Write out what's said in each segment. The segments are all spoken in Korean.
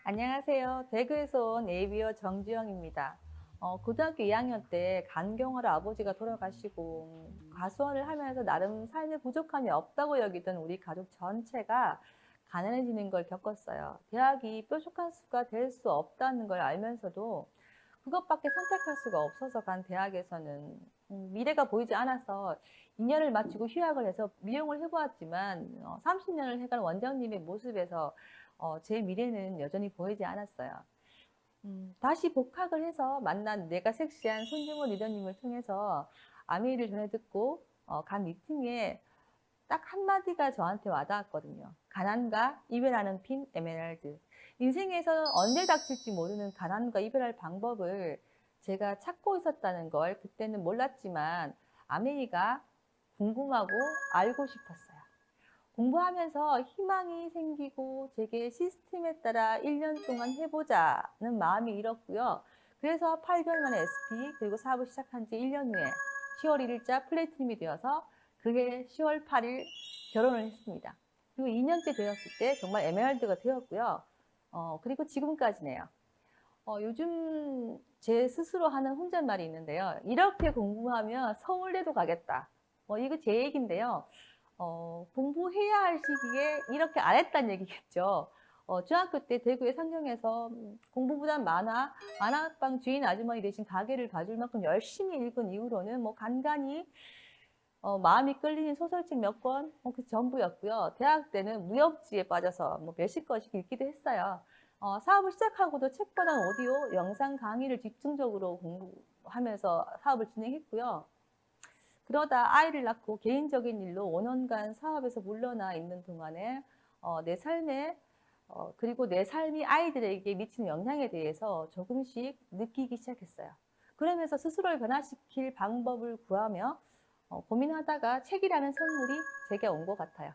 안녕하세요. 대구에서 온 ABO 정주영입니다. 고등학교 2학년 때 간경화로 아버지가 돌아가시고 가수원을 하면서 나름 삶에 부족함이 없다고 여기던 우리 가족 전체가 가난해지는 걸 겪었어요. 대학이 뾰족한 수가 될 수 없다는 걸 알면서도 그것밖에 선택할 수가 없어서 간 대학에서는 미래가 보이지 않아서 2년을 마치고 휴학을 해서 미용을 해보았지만 30년을 해간 원장님의 모습에서 제 미래는 여전히 보이지 않았어요. 다시 복학을 해서 만난 내가 섹시한 손주모 리더님을 통해서 아메이를 전해 듣고 간 미팅에 딱 한마디가 저한테 와닿았거든요. 가난과 이별하는 핀 에메랄드. 인생에서 언제 닥칠지 모르는 가난과 이별할 방법을 제가 찾고 있었다는 걸 그때는 몰랐지만 아메이가 궁금하고 알고 싶었어요. 공부하면서 희망이 생기고 제게 시스템에 따라 1년 동안 해보자는 마음이 일었고요. 그래서 8개월 만에 SP 그리고 사업을 시작한 지 1년 후에 10월 1일자 플래티넘이 되어서 그게 10월 8일 결혼을 했습니다. 그리고 2년째 되었을 때 정말 에메랄드가 되었고요. 그리고 지금까지네요. 요즘 제 스스로 하는 혼잣말이 있는데요. 이렇게 공부하면 서울대도 가겠다. 이거 제 얘기인데요. 공부해야 할 시기에 이렇게 안 했다는 얘기겠죠. 중학교 때 대구의 상경에서 공부보단 만화방 주인 아주머니 대신 가게를 봐줄 만큼 열심히 읽은 이후로는 뭐 간간히 마음이 끌리는 소설책 몇 권, 그 전부였고요. 대학 때는 무협지에 빠져서 뭐 몇십 권씩 읽기도 했어요. 사업을 시작하고도 책보다는 오디오, 영상 강의를 집중적으로 공부하면서 사업을 진행했고요. 그러다 아이를 낳고 개인적인 일로 5년간 사업에서 물러나 있는 동안에 내 삶에 그리고 내 삶이 아이들에게 미치는 영향에 대해서 조금씩 느끼기 시작했어요. 그러면서 스스로를 변화시킬 방법을 구하며 고민하다가 책이라는 선물이 제게 온 것 같아요.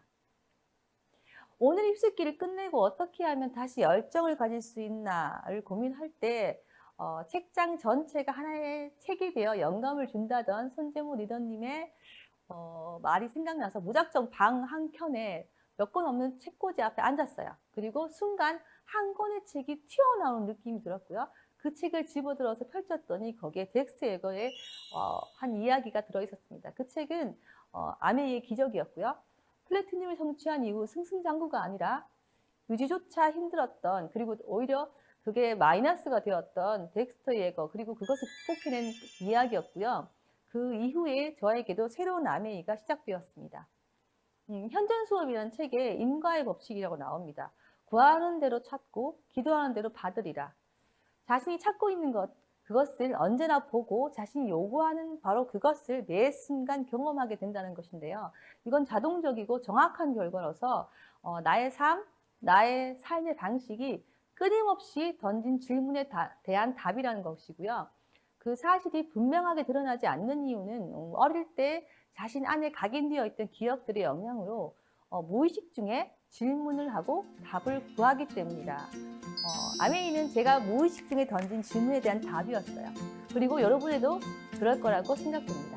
오늘 입습기를 끝내고 어떻게 하면 다시 열정을 가질 수 있나를 고민할 때 책장 전체가 하나의 책이 되어 영감을 준다던 손재무 리더님의 말이 생각나서 무작정 방 한켠에 몇 권 없는 책꽂이 앞에 앉았어요. 그리고 순간 한 권의 책이 튀어나오는 느낌이 들었고요. 그 책을 집어들어서 펼쳤더니 거기에 덱스트 에거의 한 이야기가 들어있었습니다. 그 책은 아메이의 기적이었고요. 플래티넘을 성취한 이후 승승장구가 아니라 유지조차 힘들었던, 그리고 오히려 그게 마이너스가 되었던 덱스터 예거, 그리고 그것을 극복해낸 이야기였고요. 그 이후에 저에게도 새로운 아메이가 시작되었습니다. 현전수업이라는 책에 인과의 법칙이라고 나옵니다. 구하는 대로 찾고 기도하는 대로 받으리라. 자신이 찾고 있는 것, 그것을 언제나 보고 자신이 요구하는 바로 그것을 매 순간 경험하게 된다는 것인데요. 이건 자동적이고 정확한 결과로서 나의 삶, 나의 삶의 방식이 끊임없이 던진 질문에 대한 답이라는 것이고요. 그 사실이 분명하게 드러나지 않는 이유는 어릴 때 자신 안에 각인되어 있던 기억들의 영향으로 무의식 중에 질문을 하고 답을 구하기 때문이다. 아메이는 제가 무의식 중에 던진 질문에 대한 답이었어요. 그리고 여러분에도 그럴 거라고 생각됩니다.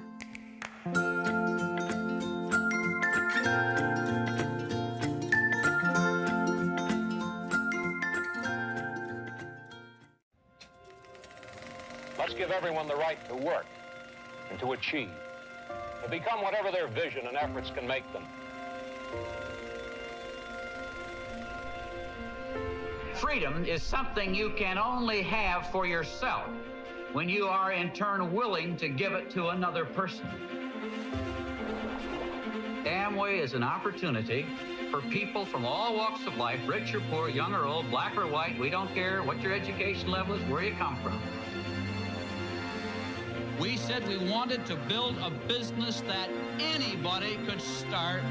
Let's give everyone the right to work and to achieve, to become whatever their vision and efforts can make them. Freedom is something you can only have for yourself when you are in turn willing to give it to another person. Amway is an opportunity for people from all walks of life, rich or poor, young or old, black or white. We don't care what your education level is, where you come from. We said we wanted to build a business that anybody could start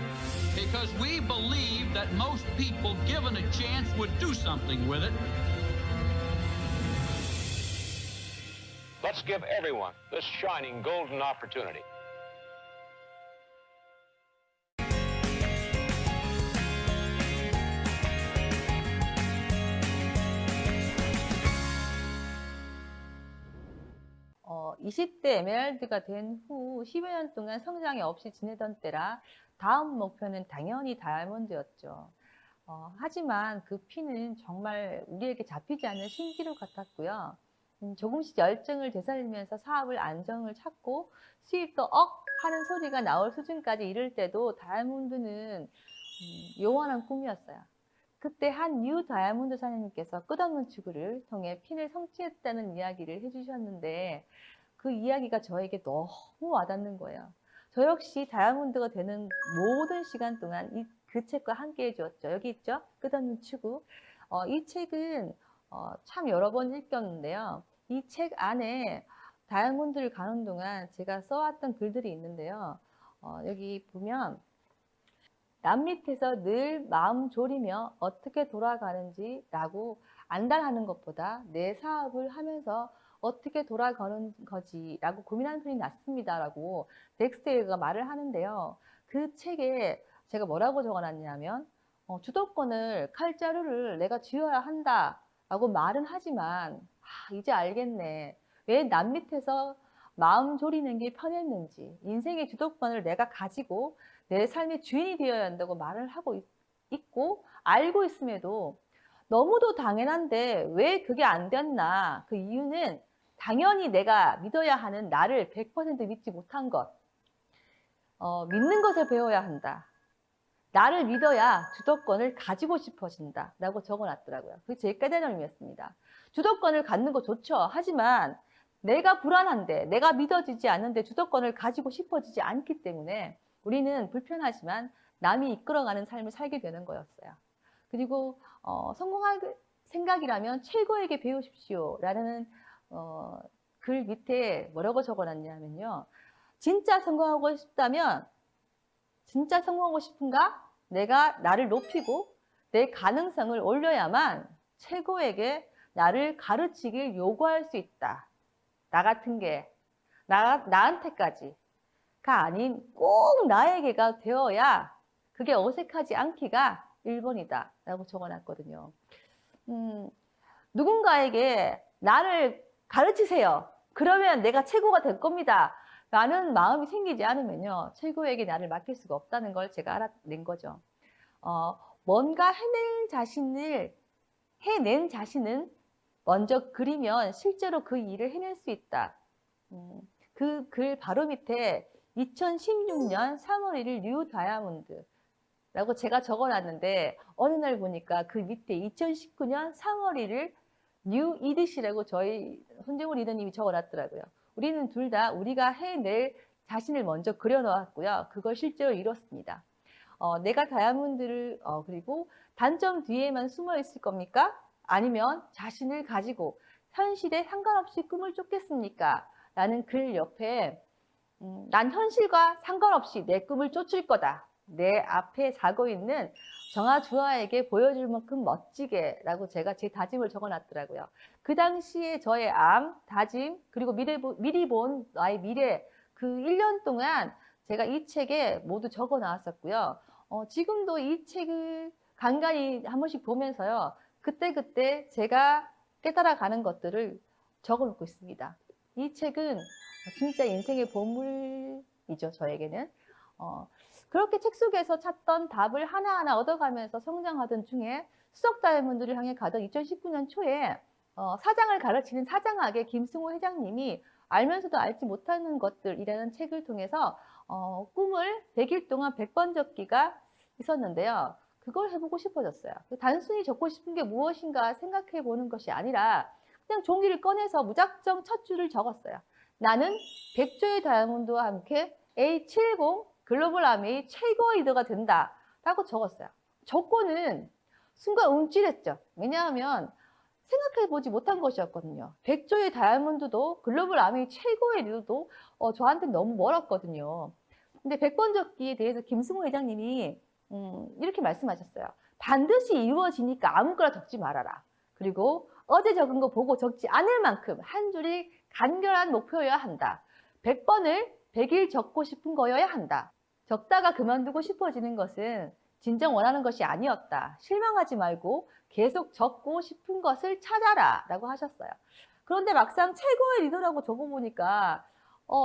because we believe that most people, given a chance, would do something with it. Let's give everyone this shining golden opportunity. 20대 에메랄드가 된 후 10여 년 동안 성장이 없이 지내던 때라 다음 목표는 당연히 다이아몬드였죠. 하지만 그 피는 정말 우리에게 잡히지 않는 신기루 같았고요. 조금씩 열정을 되살리면서 사업을 안정을 찾고 수입도 하는 소리가 나올 수준까지 이를 때도 다이아몬드는 요원한 꿈이었어요. 그때 한 뉴 다이아몬드 사장님께서 끝없는 추구를 통해 핀을 성취했다는 이야기를 해주셨는데 그 이야기가 저에게 너무 와닿는 거예요. 저 역시 다이아몬드가 되는 모든 시간 동안 그 책과 함께 해주었죠. 여기 있죠? 끝없는 추구. 이 책은 참 여러 번 읽었는데요. 이 책 안에 다이아몬드를 가는 동안 제가 써왔던 글들이 있는데요. 여기 보면 남 밑에서 늘 마음 졸이며 어떻게 돌아가는지 라고 안달하는 것보다 내 사업을 하면서 어떻게 돌아가는 거지 라고 고민하는 편이 낫습니다 라고 덱스테일가 말을 하는데요. 그 책에 제가 뭐라고 적어놨냐면 주도권을 칼자루를 내가 쥐어야 한다 라고 말은 하지만 이제 알겠네. 왜 남 밑에서 마음 졸이는 게 편했는지, 인생의 주도권을 내가 가지고 내 삶의 주인이 되어야 한다고 말을 하고 있고 알고 있음에도 너무도 당연한데 왜 그게 안 됐나? 그 이유는 당연히 내가 믿어야 하는 나를 100% 믿지 못한 것. 믿는 것을 배워야 한다. 나를 믿어야 주도권을 가지고 싶어진다 라고 적어놨더라고요. 그게 제 깨달음이었습니다. 주도권을 갖는 거 좋죠. 하지만 내가 불안한데, 내가 믿어지지 않는데 주도권을 가지고 싶어지지 않기 때문에 우리는 불편하지만 남이 이끌어가는 삶을 살게 되는 거였어요. 그리고 성공할 생각이라면 최고에게 배우십시오 라는 글 밑에 뭐라고 적어놨냐면요. 진짜 성공하고 싶은가? 내가 나를 높이고 내 가능성을 올려야만 최고에게 나를 가르치길 요구할 수 있다. 나 같은 게 나한테까지가 아닌 꼭 나에게가 되어야 그게 어색하지 않기가 1번이다 라고 적어놨거든요. 누군가에게 나를 가르치세요. 그러면 내가 최고가 될 겁니다. 라는 마음이 생기지 않으면요. 최고에게 나를 맡길 수가 없다는 걸 제가 알아낸 거죠. 뭔가 해낸 자신은 먼저 그리면 실제로 그 일을 해낼 수 있다. 그 글 바로 밑에 2016년 3월 1일 뉴 다이아몬드 라고 제가 적어놨는데 어느 날 보니까 그 밑에 2019년 3월 1일 뉴 이디시라고 저희 손정우 리더님이 적어놨더라고요. 우리는 둘 다 우리가 해낼 자신을 먼저 그려놓았고요. 그걸 실제로 이뤘습니다. 내가 다이아몬드를 그리고 단점 뒤에만 숨어 있을 겁니까? 아니면 자신을 가지고 현실에 상관없이 꿈을 쫓겠습니까? 라는 글 옆에 난 현실과 상관없이 내 꿈을 쫓을 거다. 내 앞에 자고 있는 정아주아에게 보여줄 만큼 멋지게 라고 제가 제 다짐을 적어놨더라고요. 그 당시에 저의 다짐, 그리고 미리 본 나의 미래 그 1년 동안 제가 이 책에 모두 적어 나왔었고요. 지금도 이 책을 간간히 한 번씩 보면서요. 그때그때 제가 깨달아가는 것들을 적어 놓고 있습니다. 이 책은 진짜 인생의 보물이죠, 저에게는. 그렇게 책 속에서 찾던 답을 하나하나 얻어가면서 성장하던 중에 수석 다이아몬드를 향해 가던 2019년 초에 사장을 가르치는 사장학의 김승호 회장님이 알면서도 알지 못하는 것들이라는 책을 통해서 꿈을 100일 동안 100번 적기가 있었는데요. 그걸 해보고 싶어졌어요. 단순히 적고 싶은 게 무엇인가 생각해 보는 것이 아니라 그냥 종이를 꺼내서 무작정 첫 줄을 적었어요. 나는 100조의 다이아몬드와 함께 A70 글로벌 아미의 최고 리더가 된다 라고 적었어요. 적고는 순간 움찔했죠. 왜냐하면 생각해보지 못한 것이었거든요. 100조의 다이아몬드도 글로벌 아미의 최고의 리더도 저한테 너무 멀었거든요. 근데 100번 적기에 대해서 김승호 회장님이 이렇게 말씀하셨어요. 반드시 이루어지니까 아무거나 적지 말아라. 그리고 어제 적은 거 보고 적지 않을 만큼 한 줄이 간결한 목표여야 한다. 100번을 100일 적고 싶은 거여야 한다. 적다가 그만두고 싶어지는 것은 진정 원하는 것이 아니었다. 실망하지 말고 계속 적고 싶은 것을 찾아라 라고 하셨어요. 그런데 막상 최고의 리더라고 적어보니까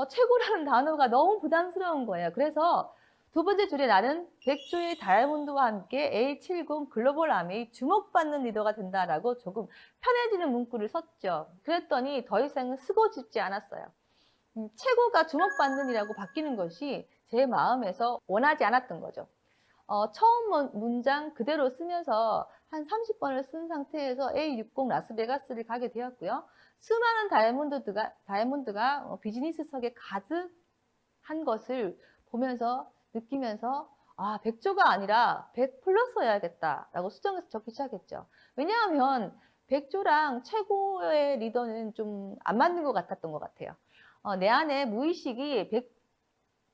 최고라는 단어가 너무 부담스러운 거예요. 그래서 두 번째 줄에 나는 백조의 다이아몬드와 함께 A70 글로벌 아미의 주목받는 리더가 된다라고 조금 편해지는 문구를 썼죠. 그랬더니 더 이상은 쓰고 싶지 않았어요. 최고가 주목받는이라고 바뀌는 것이 제 마음에서 원하지 않았던 거죠. 처음 문장 그대로 쓰면서 한 30번을 쓴 상태에서 A60 라스베가스를 가게 되었고요. 수많은 다이아몬드가 비즈니스석에 가득한 것을 보면서 느끼면서 아, 100조가 아니라 100 플러스여야겠다라고 수정해서 적기 시작했죠. 왜냐하면 100조랑 최고의 리더는 좀 안 맞는 것 같았던 것 같아요. 내 안에 무의식이 100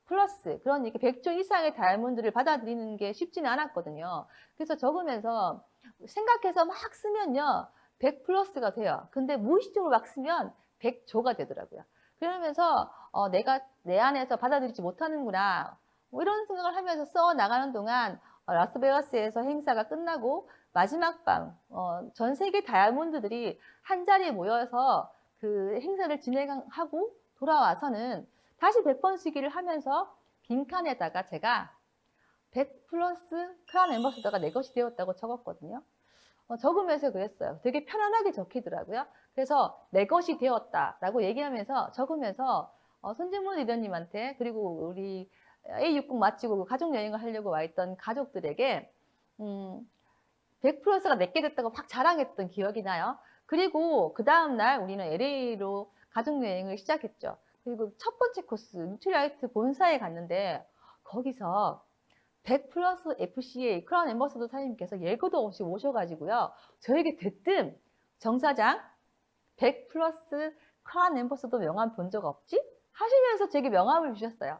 플러스, 그러니까 100조 이상의 다이아몬드를 받아들이는 게 쉽지는 않았거든요. 그래서 적으면서 생각해서 막 쓰면요, 100 플러스가 돼요. 근데 무의식적으로 막 쓰면 100조가 되더라고요. 그러면서 내가 내 안에서 받아들이지 못하는구나, 뭐 이런 생각을 하면서 써 나가는 동안 라스베가스에서 행사가 끝나고 마지막 밤 전 세계 다이아몬드들이 한 자리에 모여서 그 행사를 진행하고 돌아와서는 다시 100번 쓰기를 하면서 빈칸에다가 제가 100 플러스 크라운 앰버서더가 내 것이 되었다고 적었거든요. 적으면서 그랬어요. 되게 편안하게 적히더라고요. 그래서 내 것이 되었다라고 얘기하면서 적으면서 손진문 리더님한테, 그리고 우리 A60 마치고 가족여행을 하려고 와 있던 가족들에게 100 플러스가 내게 됐다고 막 자랑했던 기억이 나요. 그리고 그 다음날 우리는 LA로 가족여행을 시작했죠. 그리고 첫 번째 코스 뉴트리라이트 본사에 갔는데 거기서 100 플러스 FCA 크라운 앰버서더 사장님께서 예고도 없이 오셔가지고요, 저에게 대뜸 정 사장 100 플러스 크라운 앰버서더 명함 본 적 없지? 하시면서 제게 명함을 주셨어요.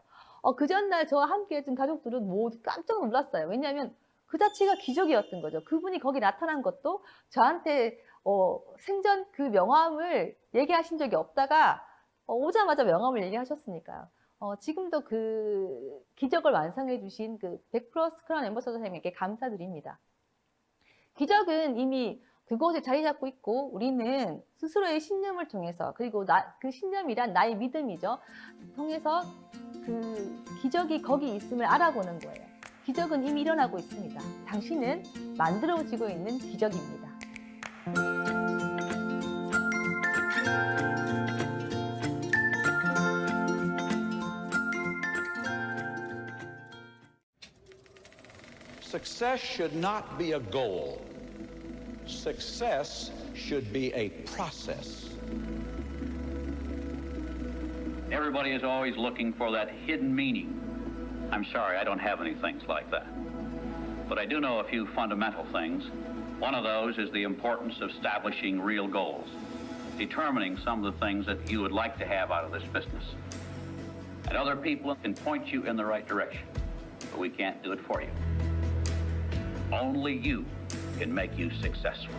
그 전날 저와 함께 했던 가족들은 모두 깜짝 놀랐어요. 왜냐하면 그 자체가 기적이었던 거죠. 그분이 거기 나타난 것도 저한테 생전 그 명함을 얘기하신 적이 없다가 오자마자 명함을 얘기하셨으니까요. 지금도 그 기적을 완성해 주신 그 100 플러스 크라운 앰버서더 선생님께 감사드립니다. 기적은 이미 그곳에 자리 잡고 있고, 우리는 스스로의 신념을 통해서, 그리고 그 신념이란 나의 믿음이죠, 통해서 그 기적이 거기 있음을 알아보는 거예요. 기적은 이미 일어나고 있습니다. 당신은 만들어지고 있는 기적입니다. Success should not be a goal. Success should be a process. Everybody is always looking for that hidden meaning. I'm sorry, I don't have any things like that. But I do know a few fundamental things. One of those is the importance of establishing real goals, determining some of the things that you would like to have out of this business. And other people can point you in the right direction, but we can't do it for you. Only you can make you successful.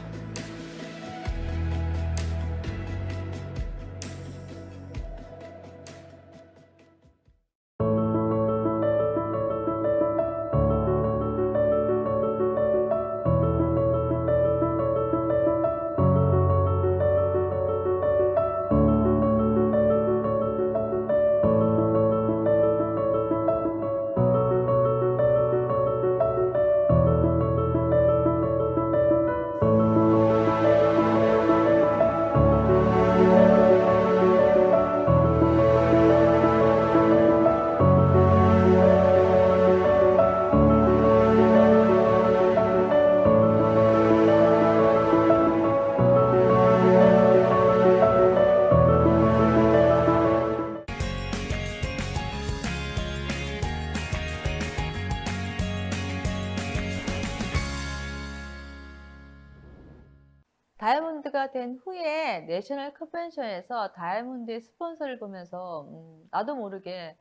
다이아몬드가 된 후에 내셔널 컨벤션에서 다이아몬드의 스폰서를 보면서 나도 모르게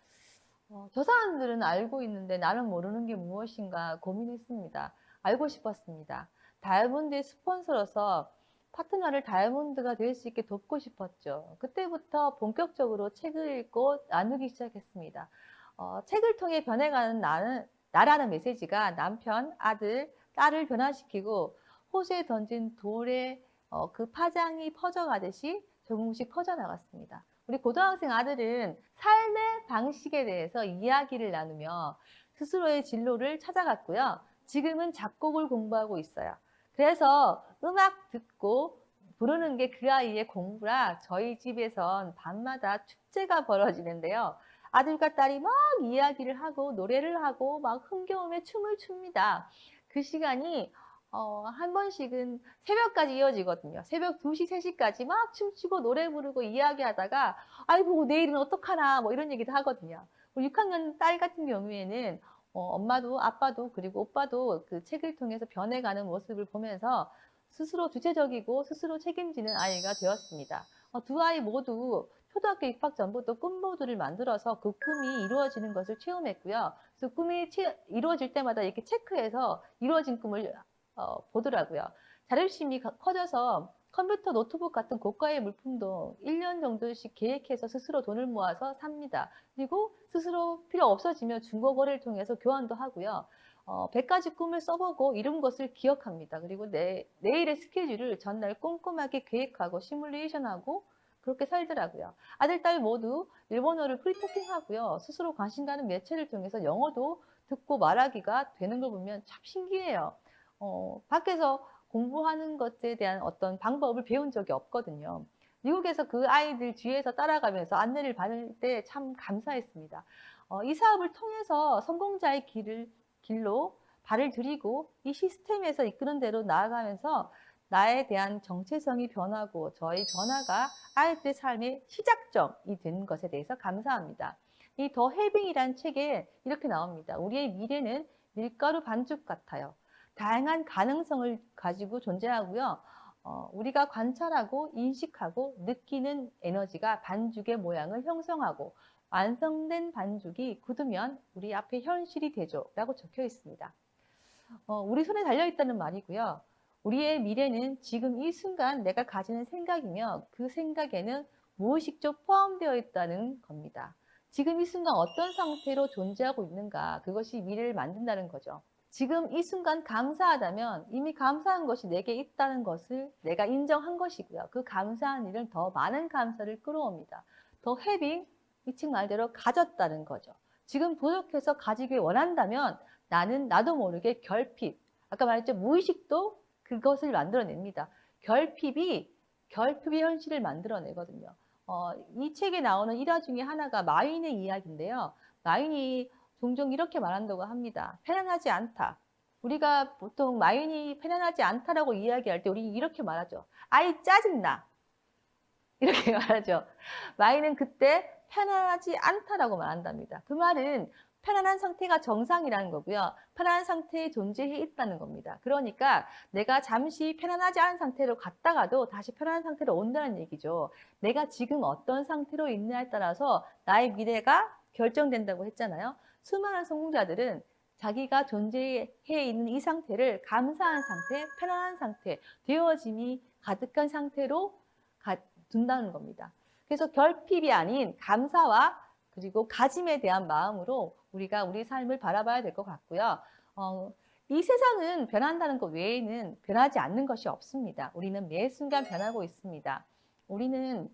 저 사람들은 알고 있는데 나는 모르는 게 무엇인가 고민했습니다. 알고 싶었습니다. 다이아몬드의 스폰서로서 파트너를 다이아몬드가 될 수 있게 돕고 싶었죠. 그때부터 본격적으로 책을 읽고 나누기 시작했습니다. 책을 통해 변해가는 나라는 메시지가 남편, 아들, 딸을 변화시키고 호수에 던진 돌에 그 파장이 퍼져가듯이 조금씩 퍼져나갔습니다. 우리 고등학생 아들은 삶의 방식에 대해서 이야기를 나누며 스스로의 진로를 찾아갔고요. 지금은 작곡을 공부하고 있어요. 그래서 음악 듣고 부르는 게 그 아이의 공부라 저희 집에선 밤마다 축제가 벌어지는데요. 아들과 딸이 막 이야기를 하고 노래를 하고 막 흥겨움에 춤을 춥니다. 그 시간이 한 번씩은 새벽까지 이어지거든요. 새벽 2시, 3시까지 막 춤추고 노래 부르고 이야기하다가 아이고 내일은 어떡하나 뭐 이런 얘기도 하거든요. 우리 6학년 딸 같은 경우에는 엄마도 아빠도 그리고 오빠도 그 책을 통해서 변해가는 모습을 보면서 스스로 주체적이고 스스로 책임지는 아이가 되었습니다. 두 아이 모두 초등학교 입학 전부터 꿈보드를 만들어서 그 꿈이 이루어지는 것을 체험했고요. 그래서 꿈이 이루어질 때마다 이렇게 체크해서 이루어진 꿈을 보더라고요. 자립심이 커져서 컴퓨터, 노트북 같은 고가의 물품도 1년 정도씩 계획해서 스스로 돈을 모아서 삽니다. 그리고 스스로 필요 없어지면 중고거래를 통해서 교환도 하고요. 100가지 꿈을 써보고 이룬 것을 기억합니다. 그리고 내일의 스케줄을 전날 꼼꼼하게 계획하고 시뮬레이션하고 그렇게 살더라고요. 아들, 딸 모두 일본어를 프리토킹 하고요. 스스로 관심 가는 매체를 통해서 영어도 듣고 말하기가 되는 걸 보면 참 신기해요. 밖에서 공부하는 것에 대한 어떤 방법을 배운 적이 없거든요. 미국에서 그 아이들 뒤에서 따라가면서 안내를 받을 때 참 감사했습니다. 이 사업을 통해서 성공자의 길로 발을 들이고 이 시스템에서 이끄는 대로 나아가면서 나에 대한 정체성이 변하고 저희 변화가 아이들의 삶의 시작점이 된 것에 대해서 감사합니다. 이 더 헬빙이라는 책에 이렇게 나옵니다. 우리의 미래는 밀가루 반죽 같아요. 다양한 가능성을 가지고 존재하고요. 우리가 관찰하고 인식하고 느끼는 에너지가 반죽의 모양을 형성하고 완성된 반죽이 굳으면 우리 앞에 현실이 되죠 라고 적혀 있습니다. 우리 손에 달려있다는 말이고요. 우리의 미래는 지금 이 순간 내가 가지는 생각이며 그 생각에는 무의식적 포함되어 있다는 겁니다. 지금 이 순간 어떤 상태로 존재하고 있는가, 그것이 미래를 만든다는 거죠. 지금 이 순간 감사하다면 이미 감사한 것이 내게 있다는 것을 내가 인정한 것이고요. 그 감사한 일은 더 많은 감사를 끌어옵니다. 더 해빙, 이 책 말대로 가졌다는 거죠. 지금 부족해서 가지길 원한다면 나는 나도 모르게 결핍, 아까 말했죠. 무의식도 그것을 만들어냅니다. 결핍이 현실을 만들어내거든요. 이 책에 나오는 일화 중에 하나가 마윈의 이야기인데요. 마윈이 종종 이렇게 말한다고 합니다. 편안하지 않다. 우리가 보통 마윈이 편안하지 않다라고 이야기할 때 우리 이렇게 말하죠. 아이 짜증나. 이렇게 말하죠. 마윈은 그때 편안하지 않다라고 말한답니다. 그 말은 편안한 상태가 정상이라는 거고요. 편안한 상태에 존재해 있다는 겁니다. 그러니까 내가 잠시 편안하지 않은 상태로 갔다가도 다시 편안한 상태로 온다는 얘기죠. 내가 지금 어떤 상태로 있느냐에 따라서 나의 미래가 결정된다고 했잖아요. 수많은 성공자들은 자기가 존재해 있는 이 상태를 감사한 상태, 편안한 상태, 되어짐이 가득한 상태로 둔다는 겁니다. 그래서 결핍이 아닌 감사와 그리고 가짐에 대한 마음으로 우리가 우리 삶을 바라봐야 될 것 같고요. 이 세상은 변한다는 것 외에는 변하지 않는 것이 없습니다. 우리는 매 순간 변하고 있습니다. 우리는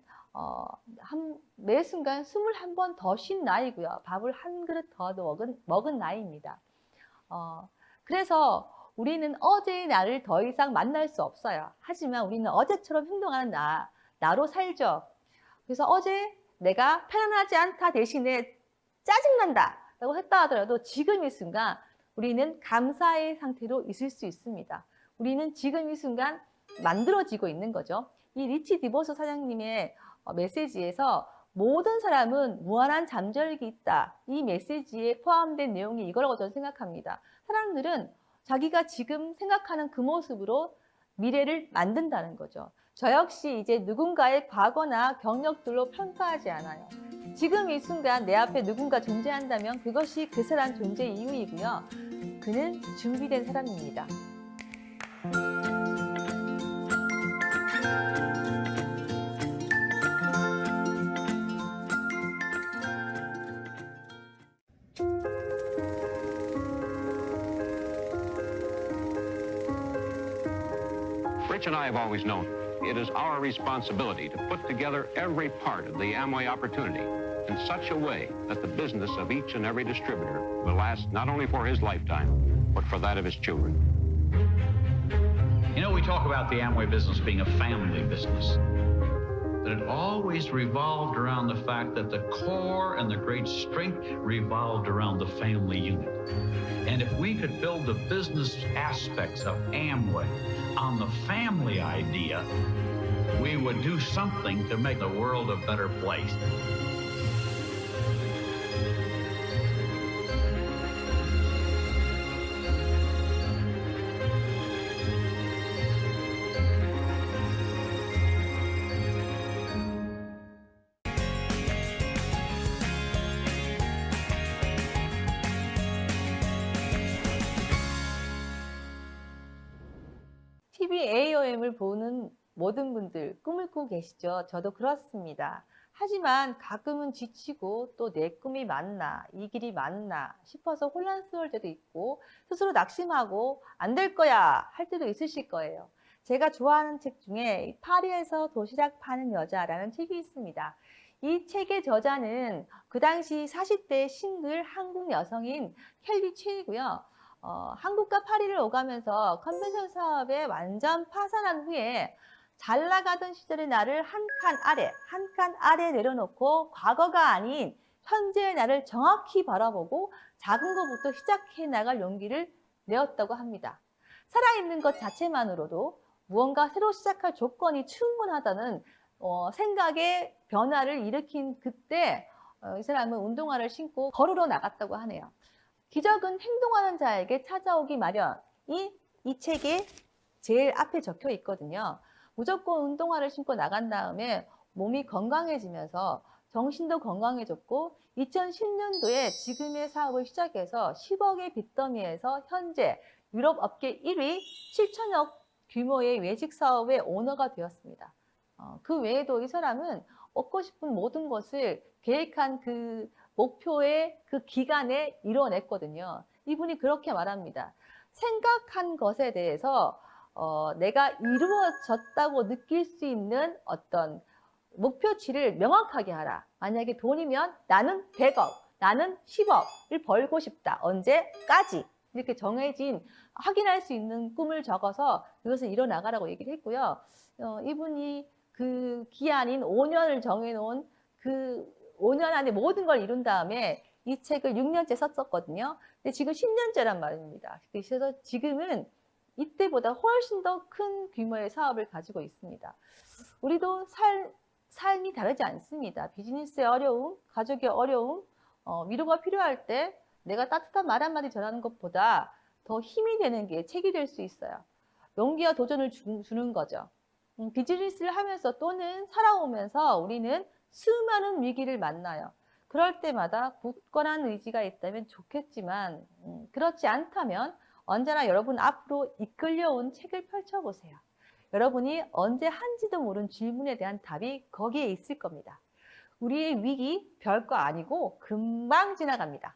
매 순간 21번 더 쉰 나이고요. 밥을 한 그릇 더 먹은 나이입니다. 그래서 우리는 어제의 나를 더 이상 만날 수 없어요. 하지만 우리는 어제처럼 행동하는 나로 살죠. 그래서 어제 내가 편안하지 않다 대신에 짜증난다 라고 했다 하더라도 지금 이 순간 우리는 감사의 상태로 있을 수 있습니다. 우리는 지금 이 순간 만들어지고 있는 거죠. 이 리치 디버서 사장님의 메시지에서 모든 사람은 무한한 잠재력이 있다. 이 메시지에 포함된 내용이 이거라고 저는 생각합니다. 사람들은 자기가 지금 생각하는 그 모습으로 미래를 만든다는 거죠. 저 역시 이제 누군가의 과거나 경력들로 평가하지 않아요. 지금 이 순간 내 앞에 누군가 존재한다면 그것이 그 사람 존재 이유이고요. 그는 준비된 사람입니다. Rich and I have always known it is our responsibility to put together every part of the Amway opportunity in such a way that the business of each and every distributor will last not only for his lifetime, but for that of his children. You know, we talk about the Amway business being a family business, but it always revolved around the fact that the core and the great strength revolved around the family unit. And if we could build the business aspects of Amway on the family idea, we would do something to make the world a better place. TV AOM을 보는 모든 분들 꿈을 꾸고 계시죠? 저도 그렇습니다. 하지만 가끔은 지치고 또 내 꿈이 맞나, 이 길이 맞나 싶어서 혼란스러울 때도 있고 스스로 낙심하고 안 될 거야 할 때도 있으실 거예요. 제가 좋아하는 책 중에 파리에서 도시락 파는 여자라는 책이 있습니다. 이 책의 저자는 그 당시 40대 싱글 한국 여성인 켈리 최이고요. 한국과 파리를 오가면서 컨벤션 사업에 완전 파산한 후에 잘 나가던 시절의 나를 한 칸 아래 내려놓고 과거가 아닌 현재의 나를 정확히 바라보고 작은 것부터 시작해 나갈 용기를 내었다고 합니다. 살아있는 것 자체만으로도 무언가 새로 시작할 조건이 충분하다는 생각의 변화를 일으킨 그때 이 사람은 운동화를 신고 걸으러 나갔다고 하네요. 기적은 행동하는 자에게 찾아오기 마련. 이 책에 제일 앞에 적혀 있거든요. 무조건 운동화를 신고 나간 다음에 몸이 건강해지면서 정신도 건강해졌고 2010년도에 지금의 사업을 시작해서 10억의 빚더미에서 현재 유럽 업계 1위 7천억 규모의 외식 사업의 오너가 되었습니다. 그 외에도 이 사람은 얻고 싶은 모든 것을 계획한 그 목표의 그 기간에 이뤄냈거든요. 이분이 그렇게 말합니다. 생각한 것에 대해서 내가 이루어졌다고 느낄 수 있는 어떤 목표치를 명확하게 하라. 만약에 돈이면 나는 100억, 나는 10억을 벌고 싶다. 언제까지? 이렇게 정해진 확인할 수 있는 꿈을 적어서 그것을 이뤄나가라고 얘기를 했고요. 이분이 그 기한인 5년을 정해놓은 그 5년 안에 모든 걸 이룬 다음에 이 책을 6년째 썼었거든요. 근데 지금 10년째란 말입니다. 그래서 지금은 이때보다 훨씬 더 큰 규모의 사업을 가지고 있습니다. 우리도 삶이 다르지 않습니다. 비즈니스의 어려움, 가족의 어려움, 위로가 필요할 때 내가 따뜻한 말 한마디 전하는 것보다 더 힘이 되는 게 책이 될 수 있어요. 용기와 도전을 주는 거죠. 비즈니스를 하면서 또는 살아오면서 우리는 수많은 위기를 만나요. 그럴 때마다 굳건한 의지가 있다면 좋겠지만 그렇지 않다면 언제나 여러분 앞으로 이끌려온 책을 펼쳐보세요. 여러분이 언제 한지도 모른 질문에 대한 답이 거기에 있을 겁니다. 우리의 위기 별거 아니고 금방 지나갑니다.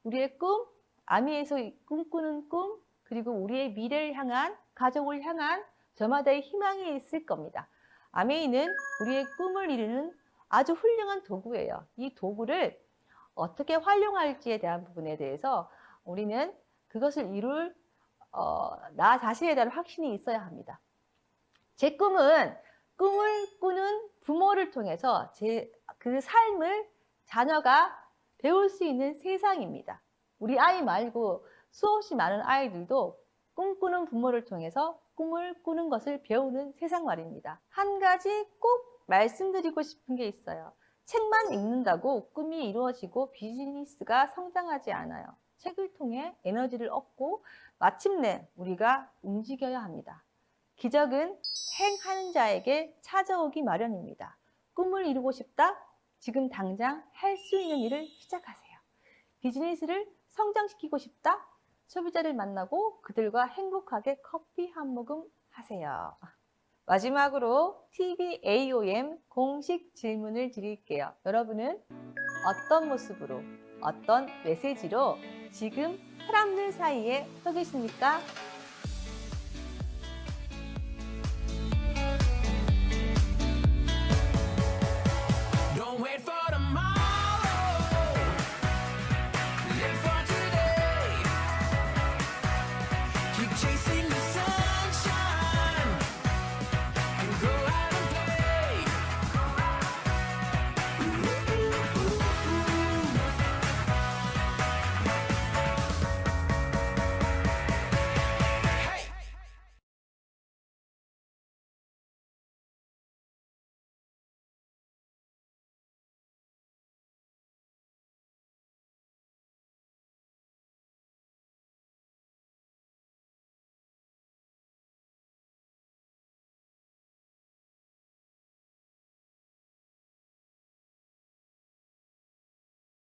우리의 꿈, 아미에서 꿈꾸는 꿈, 그리고 우리의 미래를 향한, 가족을 향한 저마다의 희망이 있을 겁니다. 아메이는 우리의 꿈을 이루는 아주 훌륭한 도구예요. 이 도구를 어떻게 활용할지에 대한 부분에 대해서 우리는 그것을 이룰 나 자신에 대한 확신이 있어야 합니다. 제 꿈은 꿈을 꾸는 부모를 통해서 그 삶을 자녀가 배울 수 있는 세상입니다. 우리 아이 말고 수없이 많은 아이들도 꿈꾸는 부모를 통해서 꿈을 꾸는 것을 배우는 세상 말입니다. 한 가지 꼭 말씀드리고 싶은 게 있어요. 책만 읽는다고 꿈이 이루어지고 비즈니스가 성장하지 않아요. 책을 통해 에너지를 얻고 마침내 우리가 움직여야 합니다. 기적은 행하는 자에게 찾아오기 마련입니다. 꿈을 이루고 싶다? 지금 당장 할 수 있는 일을 시작하세요. 비즈니스를 성장시키고 싶다? 소비자를 만나고 그들과 행복하게 커피 한 모금 하세요. 마지막으로 TV AOM 공식 질문을 드릴게요. 여러분은 어떤 모습으로, 어떤 메시지로 지금 사람들 사이에 서 계십니까?